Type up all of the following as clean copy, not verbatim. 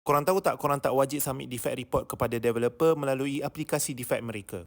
Korang tahu tak, korang tak wajib submit defect report kepada developer melalui aplikasi defect mereka.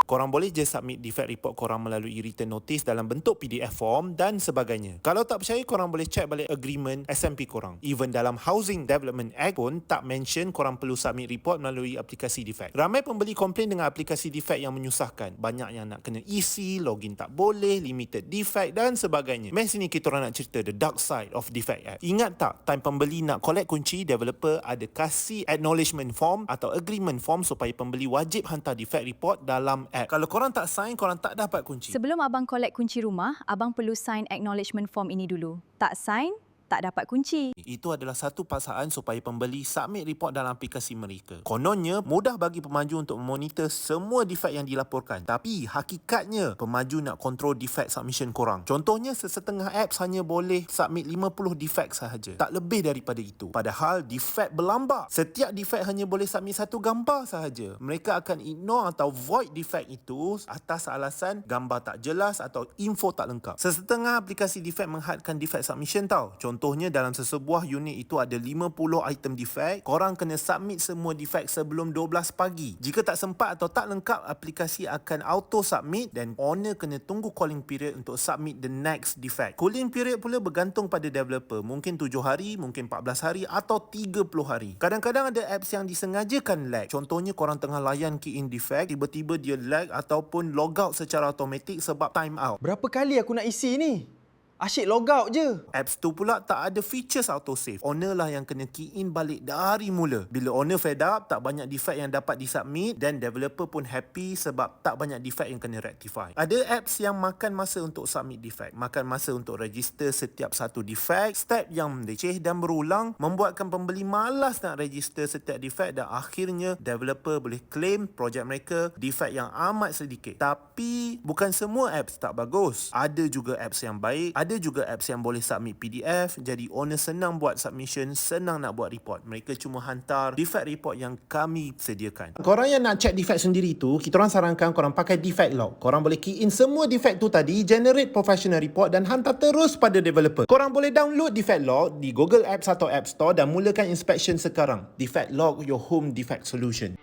Korang boleh je submit defect report korang melalui written notice dalam bentuk PDF form dan sebagainya. Kalau tak percaya, korang boleh check balik agreement SMP korang. Even dalam Housing Development Act pun tak mention korang perlu submit report melalui aplikasi defect. Ramai pembeli komplain dengan aplikasi defect yang menyusahkan. Banyak yang nak kena isi, login tak boleh, limited defect dan sebagainya. Mari sini kita orang nak cerita the dark side of defect app. Ingat tak, time pembeli nak collect kunci, developer ada kasih acknowledgement form atau agreement form supaya pembeli wajib hantar defect report dalam app. Kalau korang tak sign, korang tak dapat kunci. Sebelum abang collect kunci rumah, abang perlu sign acknowledgement form ini dulu. Tak sign, tak dapat kunci. Itu adalah satu paksaan supaya pembeli submit report dalam aplikasi mereka. Kononnya, mudah bagi pemaju untuk memonitor semua defect yang dilaporkan. Tapi, hakikatnya, pemaju nak kontrol defect submission korang. Contohnya, sesetengah apps hanya boleh submit 50 defect sahaja. Tak lebih daripada itu. Padahal, defect berlambak. Setiap defect hanya boleh submit satu gambar sahaja. Mereka akan ignore atau void defect itu atas alasan gambar tak jelas atau info tak lengkap. Sesetengah aplikasi defect menghadkan defect submission tau. Contohnya dalam sesebuah unit itu ada 50 item defect, korang kena submit semua defect sebelum 12 pagi. Jika tak sempat atau tak lengkap, aplikasi akan auto submit dan owner kena tunggu calling period untuk submit the next defect. Calling period pula bergantung pada developer. Mungkin 7 hari, mungkin 14 hari atau 30 hari. Kadang-kadang ada apps yang disengajakan lag. Contohnya korang tengah layan key in defect, tiba-tiba dia lag ataupun log out secara automatik sebab time out. Berapa kali aku nak isi ni? Asyik logout je. Apps tu pula tak ada features autosave. Owner lah yang kena key in balik dari mula. Bila owner fed up, tak banyak defect yang dapat disubmit dan developer pun happy sebab tak banyak defect yang kena rectify. Ada apps yang makan masa untuk submit defect, makan masa untuk register setiap satu defect. Step yang leceh dan berulang membuatkan pembeli malas nak register setiap defect dan akhirnya developer boleh claim projek mereka defect yang amat sedikit. Tapi bukan semua apps tak bagus. Ada juga apps yang baik. Ada juga apps yang boleh submit PDF, jadi owner senang buat submission, senang nak buat report. Mereka cuma hantar defect report yang kami sediakan. Korang yang nak check defect sendiri tu, kita orang sarankan korang pakai defect log. Korang boleh key in semua defect tu tadi, generate professional report dan hantar terus pada developer. Korang boleh download defect log di Google Apps atau App Store dan mulakan inspection sekarang. Defect log, your home defect solution.